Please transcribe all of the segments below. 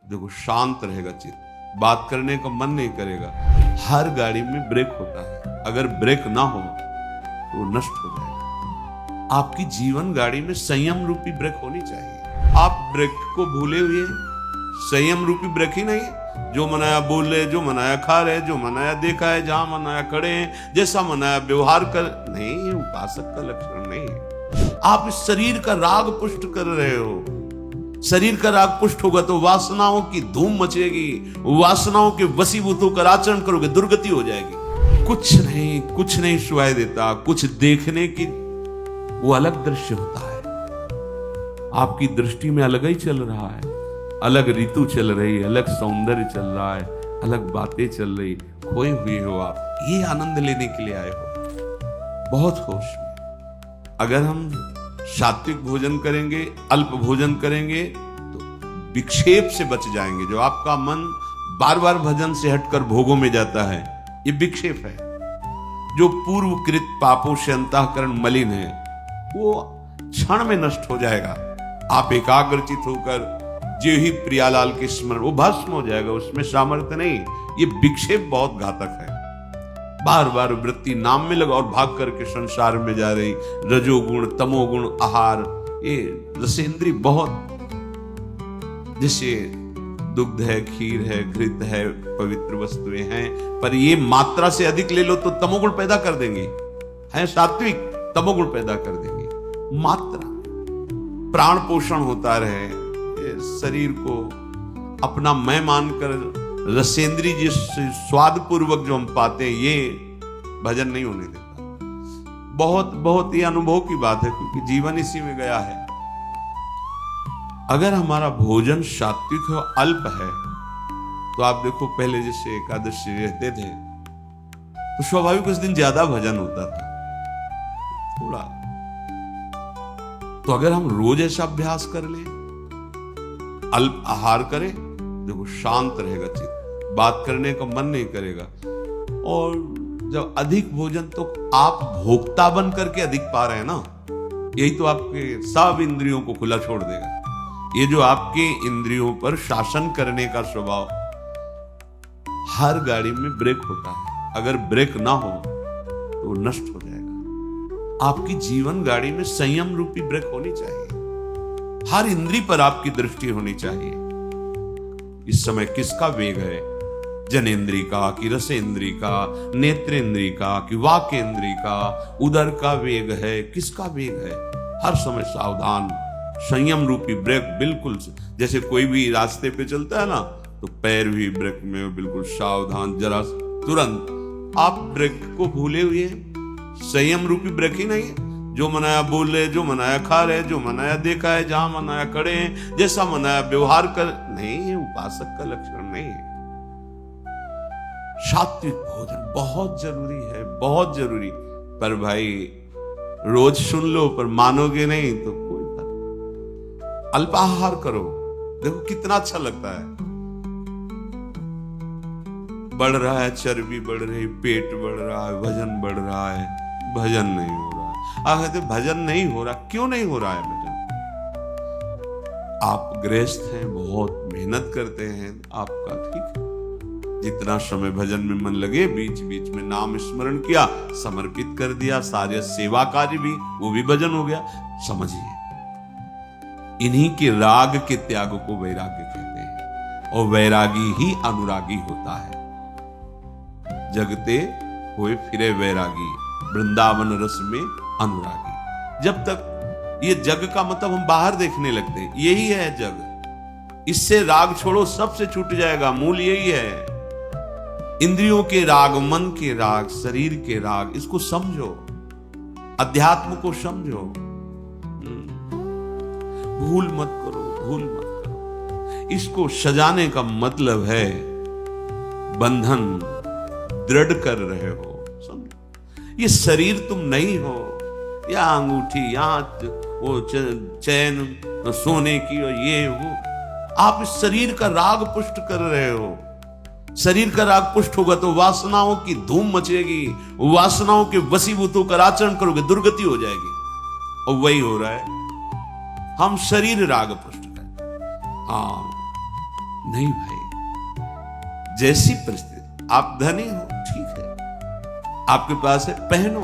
देखो शांत रहेगा चित्त, बात करने का मन नहीं करेगा। हर गाड़ी में ब्रेक होता है, अगर ब्रेक ना हो तो वो नष्ट हो जाएगा। आपकी जीवन गाड़ी में संयम रूपी ब्रेक होनी चाहिए। आप ब्रेक को भूले हुए, संयम रूपी ब्रेक ही नहीं है। जो मनाया बोल रहे, जो मनाया खा रहे, जो मनाया देखा है, जहां मनाया खड़े हैं, जैसा मनाया व्यवहार कर, नहीं, ये उपासक का लक्षण नहीं है। आप इस शरीर का राग पुष्ट कर रहे हो। शरीर का राग पुष्ट होगा तो वासनाओं की धूम मचेगी, वासनाओं के वशीभूत होकर आचरण करोगे, दुर्गति हो जाएगी। कुछ नहीं सुनाई देता, कुछ देखने की वो अलग दृश्य होता है। आपकी दृष्टि में अलग ही चल रहा है, अलग ऋतु चल रही है, अलग सौंदर्य चल रहा है, अलग बातें चल रही। खोए हुए हो आप, ये आनंद लेने के लिए आए हो, बहुत होश में। अगर हम सात्विक भोजन करेंगे, अल्प भोजन करेंगे तो विक्षेप से बच जाएंगे। जो आपका मन बार बार भजन से हटकर भोगों में जाता है, ये विक्षेप है। जो पूर्वकृत पापों से अंतःकरण मलिन है, वो क्षण में नष्ट हो जाएगा। आप एकाग्रचित होकर जो ही प्रियालाल के स्मरण, वो भस्म हो जाएगा, उसमें सामर्थ्य नहीं। ये विक्षेप बहुत घातक है। बार बार वृत्ति नाम में लगा और भाग करके संसार में जा रही रजोगुण तमोगुण आहार, ये रसेंद्री बहुत, जैसे दुग्ध है, खीर है, घृत है, पवित्र वस्तुएं हैं, पर ये मात्रा से अधिक ले लो तो तमोगुण पैदा कर देंगे। है सात्विक, तमोगुण पैदा कर देंगे। मात्रा, प्राण पोषण होता रहे, शरीर को अपना मैं मानकर रसेंद्री जिस स्वाद पूर्वक जो हम पाते हैं, ये भजन नहीं होने देता। बहुत बहुत ये अनुभव की बात है, क्योंकि जीवन इसी में गया है। अगर हमारा भोजन सात्विक हो, अल्प है, तो आप देखो पहले जैसे एकादशी रहते थे तो स्वाभाविक उस दिन ज्यादा भजन होता था थोड़ा। तो अगर हम रोज ऐसा अभ्यास कर लें, अल्प आहार करें, देखो शांत रहेगा चित्त, बात करने का मन नहीं करेगा। और जब अधिक भोजन, तो आप भोक्ता बन करके अधिक पा रहे हैं ना, यही तो आपके सब इंद्रियों को खुला छोड़ देगा। ये जो आपके इंद्रियों पर शासन करने का स्वभाव, हर गाड़ी में ब्रेक होता है, अगर ब्रेक ना हो तो नष्ट हो जाएगा। आपकी जीवन गाड़ी में संयम रूपी ब्रेक होनी चाहिए। हर इंद्री पर आपकी दृष्टि होनी चाहिए। इस समय किसका वेग है? जनेंद्री का कि रसेंद्री का, नेत्रेंद्री का कि वाकेंद्री का, उदर का वेग है, किसका वेग है? हर समय सावधान, संयम रूपी ब्रेक बिल्कुल। जैसे कोई भी रास्ते पे चलता है ना, तो पैर भी ब्रेक में बिल्कुल सावधान, जरा तुरंत। आप ब्रेक को भूले हुए हैं, संयम रूपी ब्रेक ही नहीं है। जो मनाया बोल रहे, जो मनाया खा रहे, जो मनाया देखा है, जहां मनाया खड़े हैं, जैसा मनाया व्यवहार कर, नहीं, ये उपासक का लक्षण नहीं है। सात्विक भोजन बहुत जरूरी है, बहुत जरूरी। पर भाई रोज सुन लो, पर मानोगे नहीं तो कोई बात। अल्पाहार करो, देखो कितना अच्छा लगता है। बढ़ रहा है चर्बी, बढ़ रही, पेट बढ़ रहा है, वजन बढ़ रहा है, भजन नहीं हो रहा। कहते भजन नहीं हो रहा, क्यों नहीं हो रहा है भजन? आप गृहस्थ हैं, बहुत मेहनत करते हैं, आपका ठीक है। जितना समय भजन में मन लगे, बीच बीच में नाम स्मरण किया, समर्पित कर दिया, सारे सेवा कार्य भी, वो भी भजन हो गया। समझिए, इन्हीं के राग के त्याग को वैराग्य कहते हैं, और वैरागी ही अनुरागी होता है। जगते हुए फिरे वैरागी, वृंदावन रस में अनुरागी। जब तक ये जग का मतलब हम बाहर देखने लगते हैं, यही है जग। इससे राग छोड़ो, सबसे छूट जाएगा। मूल यही है। इंद्रियों के राग, मन के राग, शरीर के राग, इसको समझो, अध्यात्म को समझो। भूल मत करो, भूल मत करो। इसको सजाने का मतलब है बंधन दृढ़ कर रहे हो। समझो, ये शरीर तुम नहीं हो, या अंगूठी, या वो चैन सोने की, और ये वो, आप इस शरीर का राग पुष्ट कर रहे हो। शरीर का राग पुष्ट होगा तो वासनाओं की धूम मचेगी, वासनाओं के वशीभूत होकर आचरण करोगे, दुर्गति हो जाएगी। और वही हो रहा है, हम शरीर राग पुष्ट करें। हाँ, नहीं भाई, जैसी परिस्थिति, आप धनी हो ठीक है, आपके पास है, पहनो,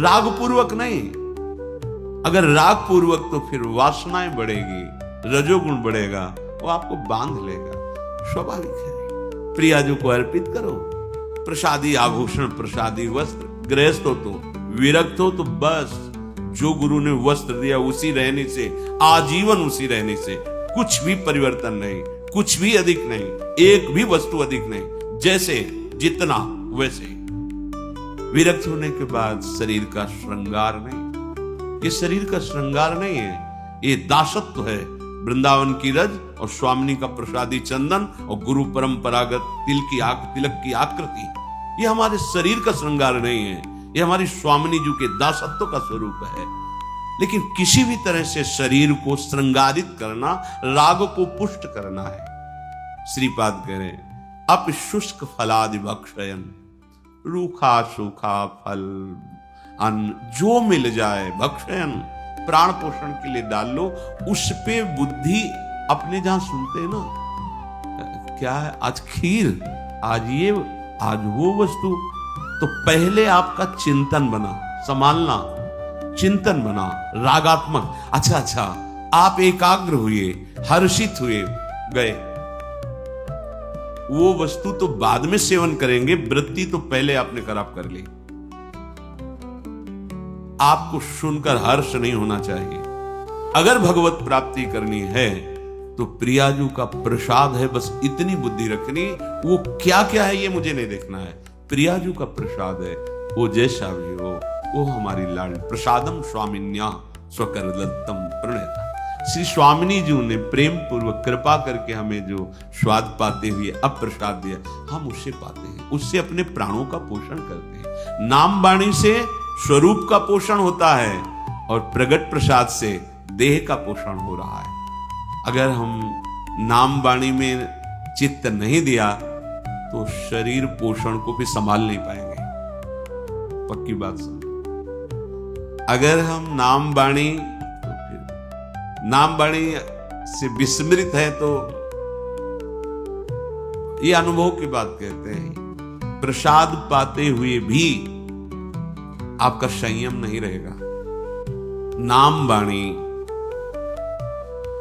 राग पूर्वक नहीं। अगर राग पूर्वक तो फिर वासनाएं बढ़ेगी, रजोगुण बढ़ेगा, वो आपको बांध लेगा, स्वाभाविक है। प्रियाजू को अर्पित करो, प्रसादी आभूषण, प्रसादी वस्त्र। गृहस्थ हो तो, विरक्त हो तो बस जो गुरु ने वस्त्र दिया उसी रहने से, आजीवन उसी रहने से, कुछ भी परिवर्तन नहीं, कुछ भी अधिक नहीं, एक भी वस्तु अधिक नहीं, जैसे जितना वैसे। विरक्त होने के बाद शरीर का श्रृंगार नहीं, ये शरीर का श्रृंगार नहीं है, ये दासत्व है। वृंदावन की रज और स्वामिनी का प्रसादी चंदन और गुरु परंपरागत तिलक की आकृति, ये हमारे शरीर का श्रृंगार नहीं है, ये हमारी स्वामिनी जी के दासत्व का स्वरूप है। लेकिन किसी भी तरह से शरीर को श्रृंगारित करना, राग को पुष्ट करना है। श्रीपाद कह रहे अप शुष्क फलादि भक्षयन, रूखा सूखा फल अन्न जो मिल जाए भक्षयन, प्राण पोषण के लिए डाल लो, उस पे बुद्धि अपने जहां सुनते हैं ना, क्या है आज खीर, आज ये, आज वो वस्तु, तो पहले आपका चिंतन बना, संभालना, चिंतन बना रागात्मक। अच्छा, आप एकाग्र हुए, हर्षित हुए, गए, वो वस्तु तो बाद में सेवन करेंगे, वृत्ति तो पहले आपने खराब कर ली। आपको सुनकर हर्ष नहीं होना चाहिए। अगर भगवत प्राप्ति करनी है तो प्रियाजू का प्रसाद है, बस इतनी बुद्धि रखनी, वो क्या क्या है ये मुझे नहीं देखना है, प्रियाजू का प्रसाद है, वो जैसा भी हो, वो हमारी लाड। प्रसादम स्वामिन्या स्वकर दत्तम प्रणेता। श्री स्वामिनी जी ने प्रेम पूर्वक कृपा करके हमें जो स्वाद पाते हुए अब प्रसाद दिया, हम उससे पाते हैं, उससे अपने प्राणों का पोषण करते हैं। नाम वाणी से स्वरूप का पोषण होता है और प्रगट प्रसाद से देह का पोषण हो रहा है। अगर हम नाम वाणी में चित्त नहीं दिया तो शरीर पोषण को भी संभाल नहीं पाएंगे, पक्की बात समझ। अगर हम नाम वाणी, तो फिर नाम वाणी से विस्मृत है तो ये अनुभव की बात कहते हैं। प्रसाद पाते हुए भी आपका संयम नहीं रहेगा। नाम वाणी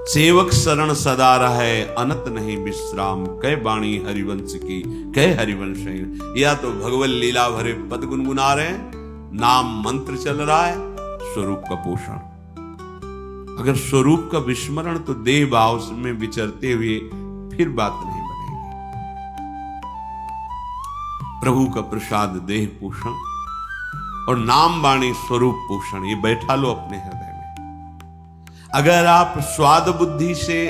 सेवक शरण सदा रहे, अनत नहीं विश्राम, कह वाणी हरिवंश की, कह हरिवंश। या तो भगवत लीला भरे पद गुनगुना रहे, नाम मंत्र चल रहा है, स्वरूप का पोषण। अगर स्वरूप का विस्मरण तो देह भाव में विचरते हुए फिर बात नहीं बनेगी। प्रभु का प्रसाद देह पोषण और नाम वाणी स्वरूप पोषण, ये बैठा लो अपने हृदय में। अगर आप स्वाद बुद्धि से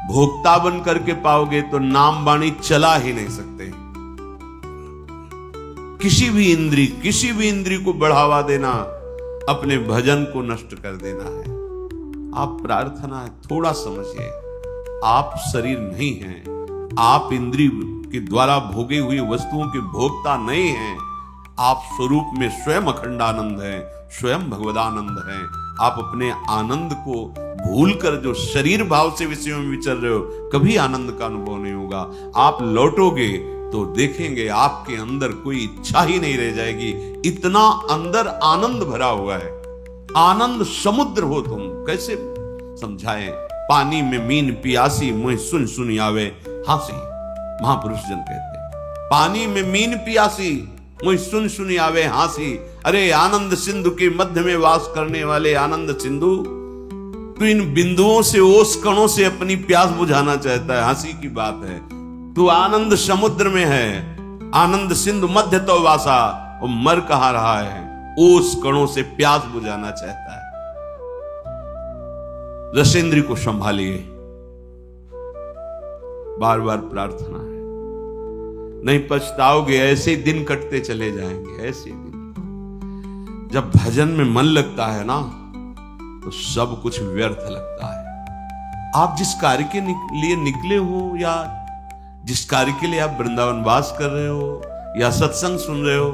भोक्ता बन करके पाओगे तो नाम वाणी चला ही नहीं सकते। किसी भी इंद्री को बढ़ावा देना अपने भजन को नष्ट कर देना है। आप प्रार्थना है, थोड़ा समझिए, आप शरीर नहीं हैं, आप इंद्रिय के द्वारा भोगे हुई वस्तुओं के भोक्ता नहीं हैं। आप स्वरूप में स्वयं अखंडानंद हैं, स्वयं भगवदानंद हैं। आप अपने आनंद को भूलकर जो शरीर भाव से विषयों में विचर रहे हो, कभी आनंद का अनुभव नहीं होगा। आप लौटोगे तो देखेंगे आपके अंदर कोई इच्छा ही नहीं रह जाएगी, इतना अंदर आनंद भरा हुआ है। आनंद समुद्र हो तुम, कैसे समझाएं। पानी में मीन पियासी, मुझे सुन सुन आवे हासी, महापुरुष जन कहते हैं। पानी में मीन पियासी, मुझे सुन सुन आवे हासी। अरे आनंद सिंधु के मध्य में वास करने वाले आनंद सिंधु, तू इन बिंदुओं से, ओस कणों से अपनी प्यास बुझाना चाहता है, हंसी की बात है। तू आनंद समुद्र में है, आनंद सिंधु मध्य तो वासा, और मर कहा रहा है, ओस कणों से प्यास बुझाना चाहता है। रसेंद्री को संभालिए, बार बार प्रार्थना है, नहीं पछताओगे। ऐसे दिन कटते चले जाएंगे, ऐसे दिन। जब भजन में मन लगता है ना तो सब कुछ व्यर्थ लगता है। आप जिस कार्य के लिए निकले हो, या जिस कार्य के लिए आप वृंदावन वास कर रहे हो या सत्संग सुन रहे हो,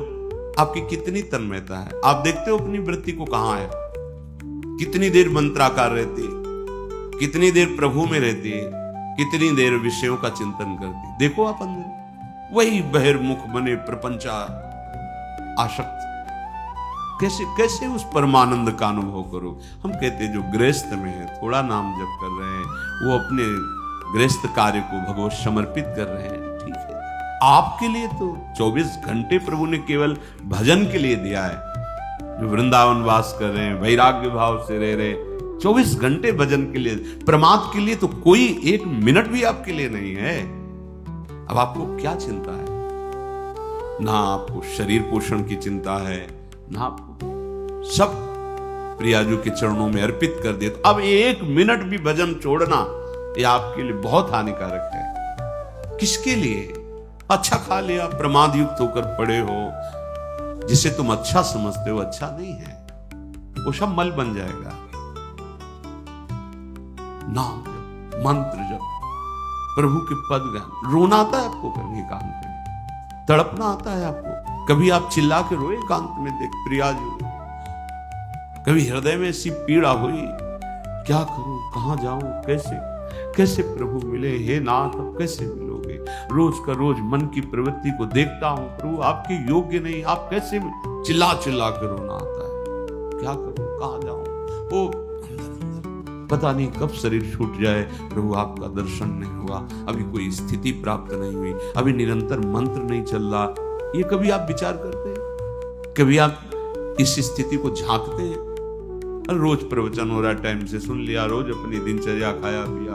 आपकी कितनी तन्मयता है। आप देखते हो अपनी वृत्ति को कहां है, कितनी देर मंत्राकार रहती है, कितनी देर प्रभु में रहती है, कितनी देर विषयों का चिंतन करती। देखो आप अंदर वही बहिर्मुख बने प्रपंचा आसक्त, कैसे कैसे उस परमानंद का अनुभव करो। हम कहते जो गृहस्थ में है, थोड़ा नाम जप कर रहे हैं, वो अपने गृहस्थ कार्य को भगवत समर्पित कर रहे हैं, ठीक है। आपके लिए तो 24 घंटे प्रभु ने केवल भजन के लिए दिया है। जो वृंदावन वास कर रहे हैं, वैराग्य भाव से रह रहे, 24 घंटे भजन के लिए, प्रमाद के लिए तो कोई 1 मिनट भी आपके लिए नहीं है। अब आपको क्या चिंता है? ना आपको शरीर पोषण की चिंता है, ना आपको, सब प्रियाजू के चरणों में अर्पित कर दिया। अब 1 मिनट भी भजन छोड़ना ये आपके लिए बहुत हानिकारक है। किसके लिए? अच्छा खा लिया, प्रमाद युक्त होकर पड़े हो, जिसे तुम अच्छा समझते हो अच्छा नहीं है, वो सब मल बन जाएगा। नाम जप, मंत्र जप, प्रभु के पद गान। रोना आता है आपको कभी एकांत में? तड़पना आता है आपको? कभी आप चिल्ला के रोए एकांत में देख प्रियाजू? कभी हृदय में ऐसी पीड़ा हुई, क्या करूं, कहां जाऊं, कैसे कैसे प्रभु मिले? हे नाथ अब कैसे मिलोगे? रोज का रोज मन की प्रवृत्ति को देखता हूं, प्रभु आपके योग्य नहीं, आप कैसे? चिल्ला चिल्ला कर रोना आता है। क्या करूं, कहां जाऊं? वो पता नहीं कब शरीर छूट जाए, प्रभु आपका दर्शन नहीं हुआ, अभी कोई स्थिति प्राप्त नहीं हुई, अभी निरंतर मंत्र नहीं चल रहा। ये कभी आप विचार करते हैं? कभी आप इस स्थिति को झांकते हैं? रोज प्रवचन हो रहा, टाइम से सुन लिया, रोज अपनी दिनचर्या खाया पिया,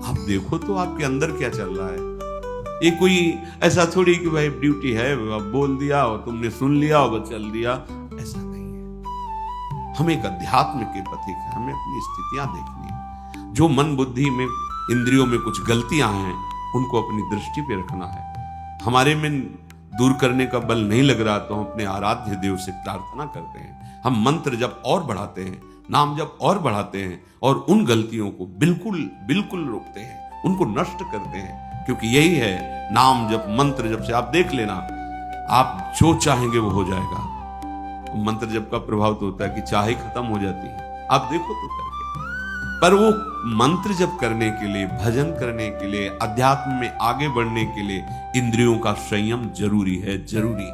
आप देखो तो आपके अंदर क्या चल रहा है। ये कोई ऐसा थोड़ी कि भाई ड्यूटी है, बोल दिया और तुमने सुन लिया और चल दिया, ऐसा नहीं है। हम एक अध्यात्म के पथिक हैं, हमें अपनी स्थितियां देखनी है। जो मन बुद्धि में, इंद्रियों में कुछ गलतियां हैं, उनको अपनी दृष्टि पे रखना है। हमारे में दूर करने का बल नहीं लग रहा तो हम अपने आराध्य देव से प्रार्थना करते हैं। हम मंत्र जब और बढ़ाते हैं, नाम जब और बढ़ाते हैं, और उन गलतियों को बिल्कुल बिल्कुल रोकते हैं, उनको नष्ट करते हैं। क्योंकि यही है नाम जप, मंत्र जप से आप देख लेना, आप जो चाहेंगे वो हो जाएगा। मंत्र जप का प्रभाव तो होता है कि चाहे खत्म हो जाती है, आप देखो तो करके। पर वो मंत्र जप करने के लिए, भजन करने के लिए, अध्यात्म में आगे बढ़ने के लिए इंद्रियों का संयम जरूरी है, जरूरी।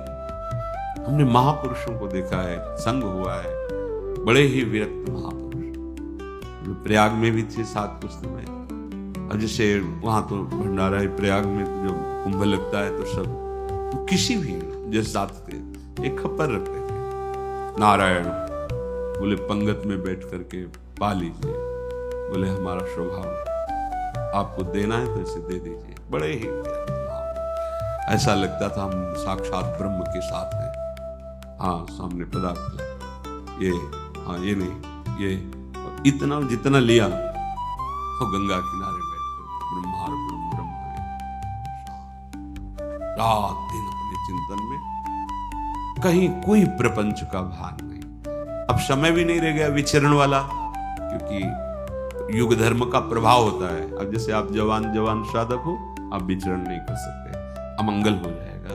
हमने महापुरुषों को देखा है, संग हुआ है, बड़े ही विरक्त महापुरुष। प्रयाग में भी थे 7 कुछ समय। अब जैसे वहां तो भंडारा है, प्रयाग में तो जब कुंभ लगता है तो सब, तो किसी भी जैसे साथ थे, एक खप्पर रखते थे, नारायण बोले पंगत में बैठ करके पा लीजिए, बोले हमारा स्वभाव है, आपको देना है तो इसे दे दीजिए। बड़े ही ऐसा लगता था हम साक्षात ब्रह्म के साथ हैं। हाँ, सामने पदार्थ ये, हाँ ये नहीं, ये इतना जितना लिया, वो गंगा किनारे बैठ कर ब्रह्मार्पण ब्रह्म, रात दिन अपने चिंतन में, कहीं कोई प्रपंच का भान नहीं। अब समय भी नहीं रह गया विचरण वाला, क्योंकि युग धर्म का प्रभाव होता है। अब जैसे आप जवान साधक हो, आप विचरण नहीं कर सकते, अमंगल हो जाएगा।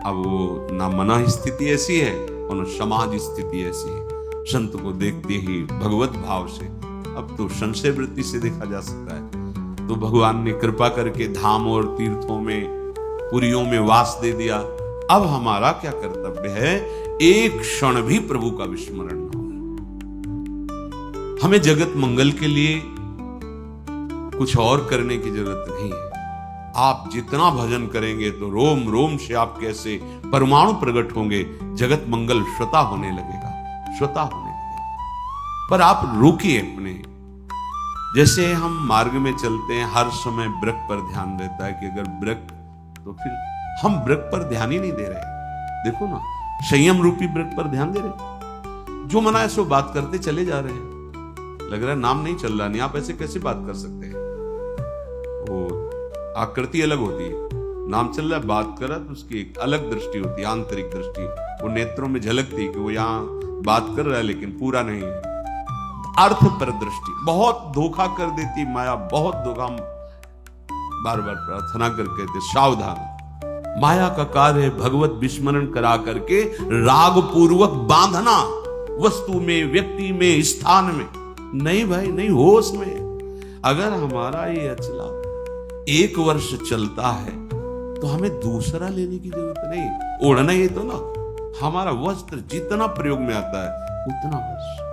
अब वो ना मना स्थिति ऐसी है और ना समाज स्थिति ऐसी है। संत को देखते ही भगवत भाव से, अब तो संशय वृत्ति से देखा जा सकता है। तो भगवान ने कृपा करके धाम और तीर्थों में, पुरियों में वास दे दिया। अब हमारा क्या कर्तव्य है? एक क्षण भी प्रभु का विस्मरण न हो। हमें जगत मंगल के लिए कुछ और करने की जरूरत नहीं है। आप जितना भजन करेंगे तो रोम रोम से आप कैसे परमाणु प्रकट होंगे, जगत मंगल स्वतः होने लगेगा, स्वतः होने लगेगा। पर आप रुकिए अपने, जैसे हम मार्ग में चलते हैं, हर समय वृक्ष पर ध्यान रहता है कि अगर वृक्ष, तो फिर हम वृक्ष पर ध्यान ही नहीं दे रहे। देखो ना, संयम रूपी वृक्ष पर ध्यान दे रहे, जो मना है सो बात करते चले जा रहे हैं। लग रहा है नाम नहीं चल रहा, नहीं, आप ऐसे कैसे बात कर सकते हैं? वो आकृति अलग होती है, नाम चल रहा है, बात कर रहा है तो उसकी एक अलग दृष्टि होती है, आंतरिक दृष्टि, वो नेत्रों में झलकती है कि वो यहाँ बात कर रहा है लेकिन पूरा नहीं है। अर्थ पर दृष्टि बहुत धोखा कर देती माया, बहुत धोखा। बार बार प्रार्थना करके कहते सावधान, माया का कार्य है भगवत विस्मरण करा करके राग पूर्वक बांधना, वस्तु में, व्यक्ति में, स्थान में। नहीं भाई नहीं, होश में। अगर हमारा ये अचला 1 वर्ष चलता है तो हमें दूसरा लेने की जरूरत नहीं। ओढ़ना ही तो ना, हमारा वस्त्र जितना प्रयोग में आता है उतना बस।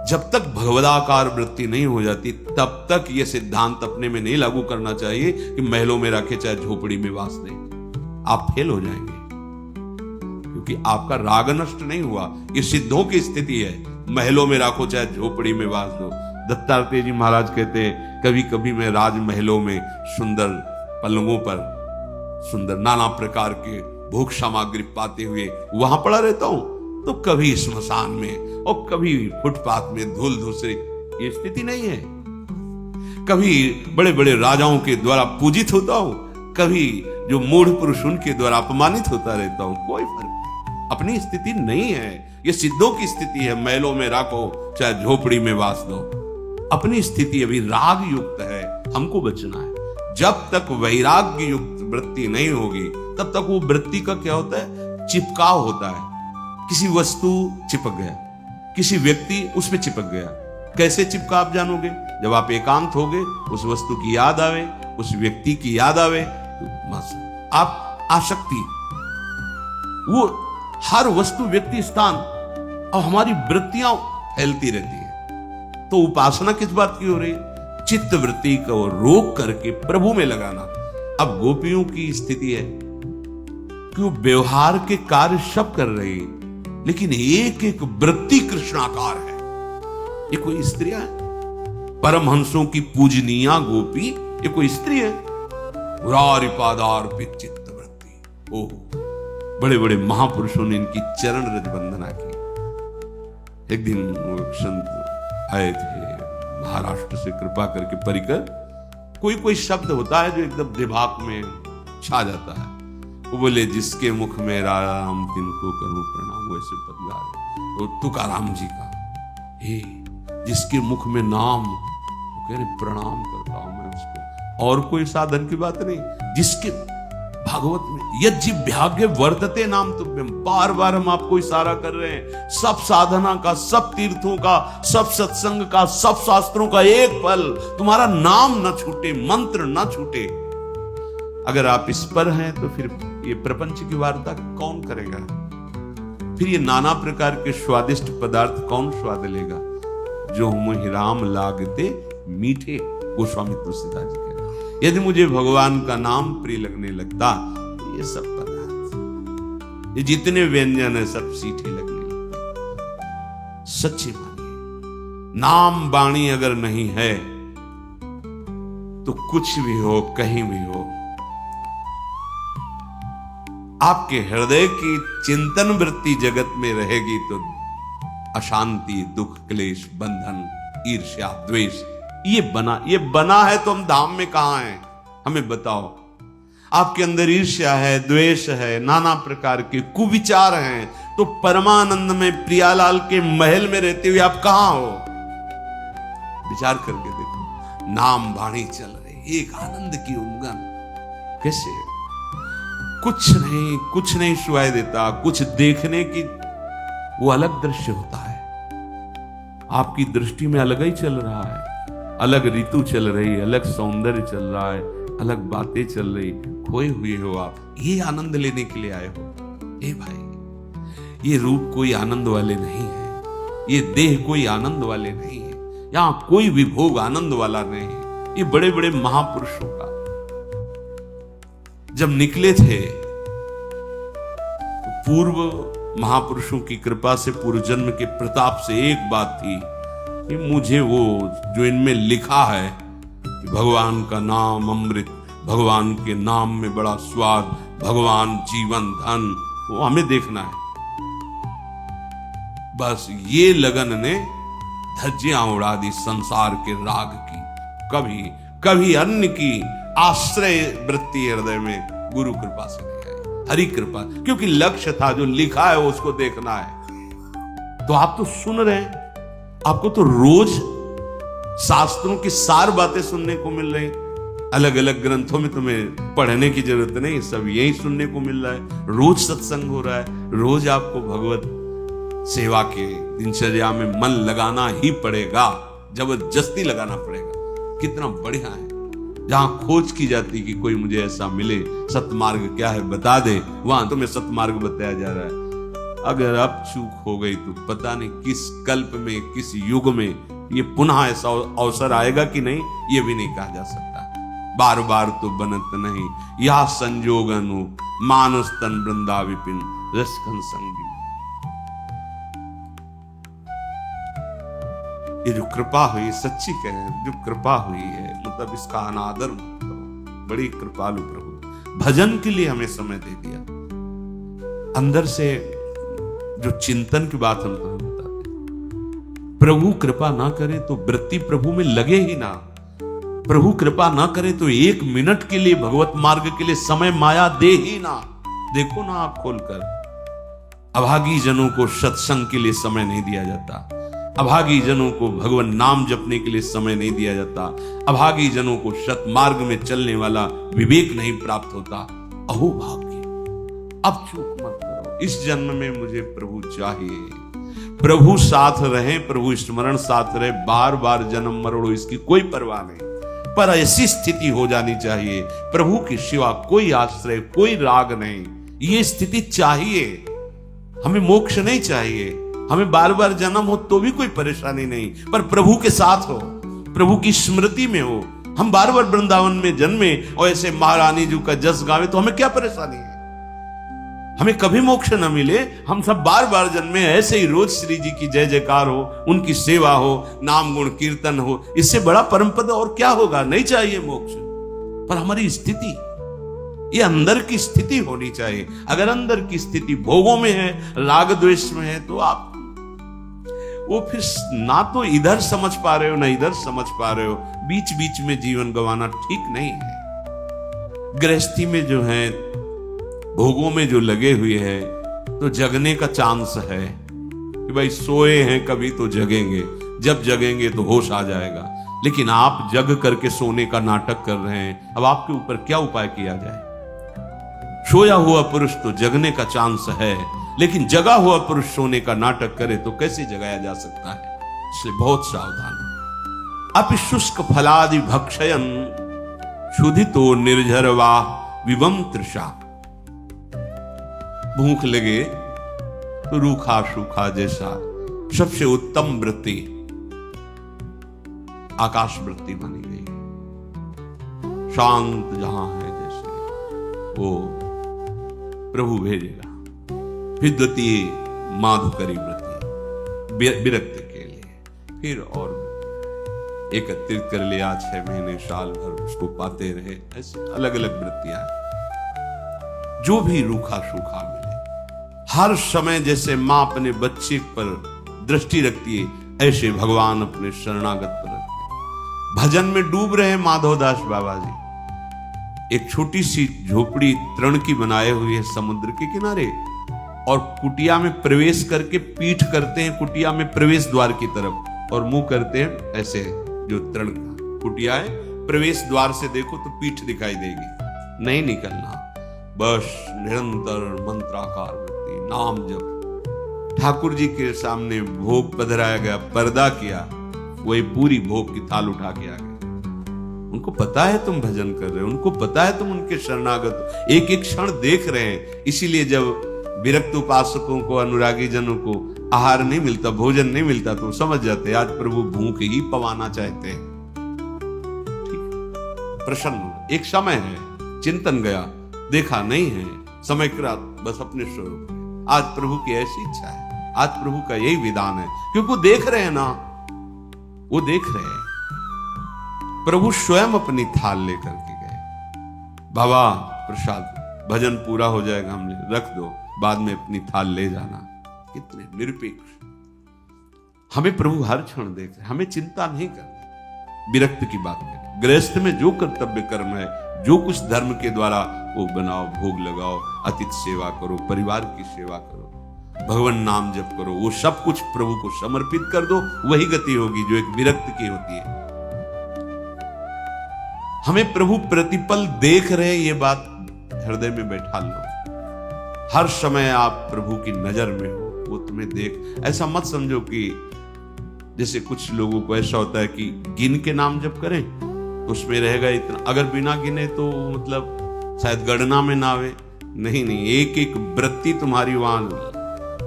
जब तक भगवदाकार वृत्ति नहीं हो जाती तब तक यह सिद्धांत अपने में नहीं लागू करना चाहिए कि महलों में रखे चाहे झोपड़ी में वास दें। आप फेल हो जाएंगे, क्योंकि आपका राग नष्ट नहीं हुआ। ये सिद्धों की स्थिति है, महलों में रखो चाहे झोपड़ी में वास दो। दत्तात्रेय जी महाराज कहते हैं, कभी कभी मैं राजमहलों में सुंदर पलंगों पर सुंदर नाना प्रकार के भोग सामग्री पाते हुए वहां पड़ा रहता हूं, तो कभी स्मशान में और कभी फुटपाथ में धूल धूसरी। ये स्थिति नहीं है। कभी बड़े बड़े राजाओं के द्वारा पूजित होता हूं, कभी जो मूढ़ पुरुष उनके द्वारा अपमानित होता रहता हूं, कोई फर्क नहीं। अपनी स्थिति नहीं है, ये सिद्धों की स्थिति है। महलों में रखो चाहे झोपड़ी में वास दो। अपनी स्थिति अभी राग युक्त है, हमको बचना है। जब तक वैराग्य युक्त वृत्ति नहीं होगी तब तक वो वृत्ति का क्या होता है, चिपकाव होता है। किसी वस्तु चिपक गया, किसी व्यक्ति उस पे चिपक गया। कैसे चिपका आप जानोगे? जब आप एकांत होगे, उस वस्तु की याद आवे, उस व्यक्ति की याद आवे, तो बस आप आसक्ति, वो हर वस्तु व्यक्ति स्थान और हमारी वृत्तियां फैलती रहती है। तो उपासना किस बात की हो रही है? चित्त वृत्ति को रोक करके प्रभु में लगाना। अब गोपियों की स्थिति है कि वो व्यवहार के कार्य सब कर रही है, लेकिन एक एक वृत्ति कृष्णाकार है। ये कोई स्त्रियां है? परमहंसों की पूजनीया गोपी ये कोई स्त्री है? मुरारी पादार्पित चित्त वृत्ति। ओह, बड़े बड़े महापुरुषों ने इनकी चरण रज वंदना की। एक दिन वो संत आए थे महाराष्ट्र से, कृपा करके परिकर। कोई कोई शब्द होता है जो एकदम दिमाग में छा जाता है। वो बोले, जिसके मुख में राम तिनको करूं प्रणाम। वैसे पद गा रहे तो तुकाराम जी का, हे जिसके मुख में नाम, वो कह रहे प्रणाम करता हूं मैं उसको। और कोई साधन की बात नहीं, जिसके भागवत में यज्जिभ्यागे वर्तते नाम तुभ्यम, बार बार हम आपको इशारा कर रहे हैं। सब साधना का, सब तीर्थों का, सब सत्संग का, सब शास्त्रों का एक फल, तुम्हारा नाम न छूटे, मंत्र न छूटे। अगर आप इस पर हैं तो फिर ये प्रपंच की वार्ता कौन करेगा? फिर ये नाना प्रकार के स्वादिष्ट पदार्थ कौन स्वाद लेगा? जो मुहि राम लागते मीठे, गोस्वामी तुलसीदास जी कह रहे हैं। यदि मुझे भगवान का नाम प्रिय लगने लगता तो ये सब पदार्थ, ये जितने व्यंजन है सब सीठे लगने लगते। सच्ची मानिए, नाम वाणी अगर नहीं है तो कुछ भी हो, कहीं भी हो, आपके हृदय की चिंतन वृत्ति जगत में रहेगी तो अशांति, दुख, क्लेश, बंधन, ईर्ष्या, द्वेष ये बना है। तो हम धाम में कहां हैं? हमें बताओ। आपके अंदर ईर्ष्या है, द्वेष है, नाना प्रकार के कुविचार हैं, तो परमानंद में प्रियालाल के महल में रहते हुए आप कहां हो? विचार करके देखो। नाम वाणी चल रही, एक आनंद की उमंग। कैसे? कुछ नहीं सुनाई देता, कुछ देखने की वो अलग दृश्य होता है। आपकी दृष्टि में अलग ही चल रहा है, अलग ऋतु चल रही, अलग सौंदर्य चल रहा है, अलग बातें चल रही। खोए हुए हो आप, ये आनंद लेने के लिए आए हो। ए भाई, ये रूप कोई आनंद वाले नहीं है, ये देह कोई आनंद वाले नहीं है, यहां कोई भी भोग आनंद वाला नहीं है। ये बड़े बड़े महापुरुषों का जब निकले थे तो पूर्व महापुरुषों की कृपा से, पूर्व जन्म के प्रताप से एक बात थी कि मुझे वो जो इनमें लिखा है कि भगवान का नाम अमृत, भगवान के नाम में बड़ा स्वाद, भगवान जीवन धन, वो हमें देखना है। बस ये लगन ने धज्जियां उड़ा दी संसार के राग की। कभी अन्य की आश्रय वृत्ति हृदय में गुरु कृपा से नहीं आई, हरि कृपा, क्योंकि लक्ष्य था जो लिखा है उसको देखना है। तो आप तो सुन रहे हैं, आपको तो रोज शास्त्रों की सार बातें सुनने को मिल रही। अलग अलग ग्रंथों में तुम्हें पढ़ने की जरूरत नहीं, सब यही सुनने को मिल रहा है। रोज सत्संग हो रहा है, रोज आपको भगवत सेवा के दिनचर्या में मन लगाना ही पड़ेगा, जबरदस्ती लगाना पड़ेगा। कितना बढ़िया है। जहां खोज की जाती कि कोई मुझे ऐसा मिले, सतमार्ग क्या है बता दे, वहां तुम्हें सतमार्ग बताया जा रहा है। अगर अब चूक हो गई तो पता नहीं किस कल्प में, किस युग में ये पुनः ऐसा अवसर आएगा कि नहीं, ये भी नहीं कहा जा सकता। बार बार तो बनत नहीं, यह संजोगनु मानुष तन वृंदा विपिन रसखन संगी। ये जो कृपा हुई, सच्ची कहें जो कृपा हुई है, मतलब इसका अनादर मत करो। बड़ी कृपालु प्रभु, भजन के लिए हमें समय दे दिया। अंदर से जो चिंतन की बात हम तुम्हें बताते, प्रभु कृपा ना करे तो वृत्ति प्रभु में लगे ही ना। प्रभु कृपा ना करे तो एक मिनट के लिए भगवत मार्ग के लिए समय माया दे ही ना। देखो ना आप खोलकर, अभागी जनों को सत्संग के लिए समय नहीं दिया जाता, अभागी जनों को भगवान नाम जपने के लिए समय नहीं दिया जाता, अभागी जनों को सतमार्ग में चलने वाला विवेक नहीं प्राप्त होता। अहो भाग्य, अब चूक मत करो। इस जन्म में मुझे प्रभु चाहिए, प्रभु साथ रहे, प्रभु स्मरण साथ रहे, बार बार जन्म मरणो इसकी कोई परवाह नहीं, पर ऐसी स्थिति हो जानी चाहिए प्रभु के सिवा कोई आश्रय, कोई राग नहीं। ये स्थिति चाहिए। हमें मोक्ष नहीं चाहिए, हमें बार बार जन्म हो तो भी कोई परेशानी नहीं, पर प्रभु के साथ हो, प्रभु की स्मृति में हो। हम बार बार वृंदावन में जन्मे और ऐसे महारानी जी का जस गावे तो हमें क्या परेशानी है? हमें कभी मोक्ष न मिले, हम सब बार बार जन्मे, ऐसे ही रोज श्री जी की जय जयकार हो, उनकी सेवा हो, नाम गुण कीर्तन हो, इससे बड़ा परम पद और क्या होगा? नहीं चाहिए मोक्ष, पर हमारी स्थिति, ये अंदर की स्थिति होनी चाहिए। अगर अंदर की स्थिति भोगों में है, राग द्वेष में है, तो आप वो फिर ना तो इधर समझ पा रहे हो ना इधर समझ पा रहे हो, बीच बीच में जीवन गंवाना ठीक नहीं है। गृहस्थी में जो है, भोगों में जो लगे हुए हैं, तो जगने का चांस है कि भाई सोए हैं कभी तो जगेंगे, जब जगेंगे तो होश आ जाएगा। लेकिन आप जग करके सोने का नाटक कर रहे हैं। अब आपके ऊपर क्या उपाय किया जाए? सोया हुआ पुरुष तो जगने का चांस है, लेकिन जगा हुआ पुरुष सोने का नाटक करे तो कैसे जगाया जा सकता है? इसलिए बहुत सावधान। अपि शुष्क फलादि भक्षयन क्षुधितो निर्झरवा विवम तृषा। भूख लगे तो रूखा सूखा जैसा सबसे उत्तम वृत्ति आकाश वृत्ति मानी गई। शांत जहां है जैसे वो प्रभु भेजेगा। फिर द्वितीय माधुकरी वृत्ति विरक्त के लिए, फिर और एकत्रित कर लिया 6 महीने साल भर उसको पाते रहे। ऐसे अलग अलग वृत्तियां, जो भी रूखा सूखा मिले। हर समय जैसे मां अपने बच्चे पर दृष्टि रखती है, ऐसे भगवान अपने शरणागत पर रखते हैं। भजन में डूब रहे माधवदास बाबा जी, एक छोटी सी झोपड़ी तृण की बनाए हुई है समुद्र के किनारे, और कुटिया में प्रवेश करके पीठ करते हैं कुटिया में प्रवेश द्वार की तरफ, और मुंह करते हैं ऐसे। जो तृण का कुटिया है, प्रवेश द्वार से देखो तो पीठ दिखाई देगी, नहीं निकलना, बस निरंतर मंत्राकार वृत्ति, नाम जप। ठाकुर जी के सामने भोग पधराया गया, पर्दा किया, वही पूरी भोग की थाल उठा के आ गए। उनको पता है तुम भजन कर रहे हो, उनको पता है तुम उनके शरणागत, एक एक क्षण देख रहे हैं। इसीलिए जब विरक्त उपासकों को, अनुरागी जनों को आहार नहीं मिलता, भोजन नहीं मिलता, तो समझ जाते आज प्रभु भूख ही पवाना चाहते हैं। ठीक, प्रसन्न। एक समय है, चिंतन गया, देखा नहीं है, समय क्रांत, बस अपने स्वरूप। आज प्रभु की ऐसी इच्छा है, आज प्रभु का यही विधान है, क्योंकि वो देख रहे हैं ना, वो देख रहे हैं। प्रभु स्वयं अपनी थाल लेकर के गए। बाबा प्रसाद, भजन पूरा हो जाएगा, हमने रख दो, बाद में अपनी थाल ले जाना। कितने निरपेक्ष। हमें प्रभु हर क्षण देख रहे, हमें चिंता नहीं करनी। विरक्त की बात करें, गृहस्थ में जो कर्तव्य कर्म है, जो कुछ धर्म के द्वारा वो बनाओ, भोग लगाओ, अतिथि सेवा करो, परिवार की सेवा करो, भगवान नाम जप करो, वो सब कुछ प्रभु को समर्पित कर दो, वही गति होगी जो एक विरक्त की होती है। हमें प्रभु प्रतिपल देख रहे, ये बात हृदय में बैठा लो। हर समय आप प्रभु की नजर में हो, वो तुम्हें देख। ऐसा मत समझो कि जैसे कुछ लोगों को ऐसा होता है कि गिन के नाम जप करें, उसमें रहेगा इतना, अगर बिना गिने तो मतलब शायद गणना में ना आवे। नहीं नहीं, एक एक वृत्ति तुम्हारी वहां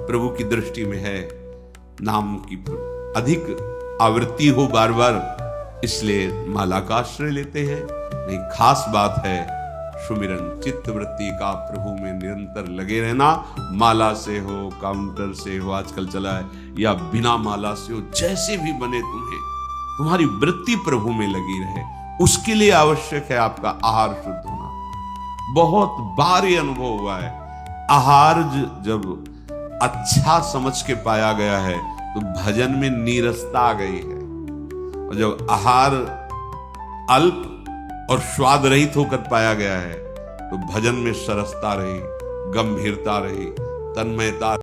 प्रभु की दृष्टि में है। नाम की अधिक आवृत्ति हो बार बार, इसलिए माला का आश्रय लेते हैं। नहीं, खास बात है सुमिरन, चित्त वृत्ति का प्रभु में निरंतर लगे रहना। माला से हो, काउंटर से हो, आजकल चला है, या बिना माला से हो, जैसे भी बने तुम्हें, तुम्हारी वृत्ति प्रभु में लगी रहे। उसके लिए आवश्यक है आपका आहार शुद्ध होना। बहुत बार ये अनुभव हुआ है, आहार जब अच्छा समझ के पाया गया है तो भजन में नीरसता आ गई है, और जब आहार अल्प और स्वाद रहित होकर पाया गया है तो भजन में सरसता रही, गंभीरता रही, तन्मयता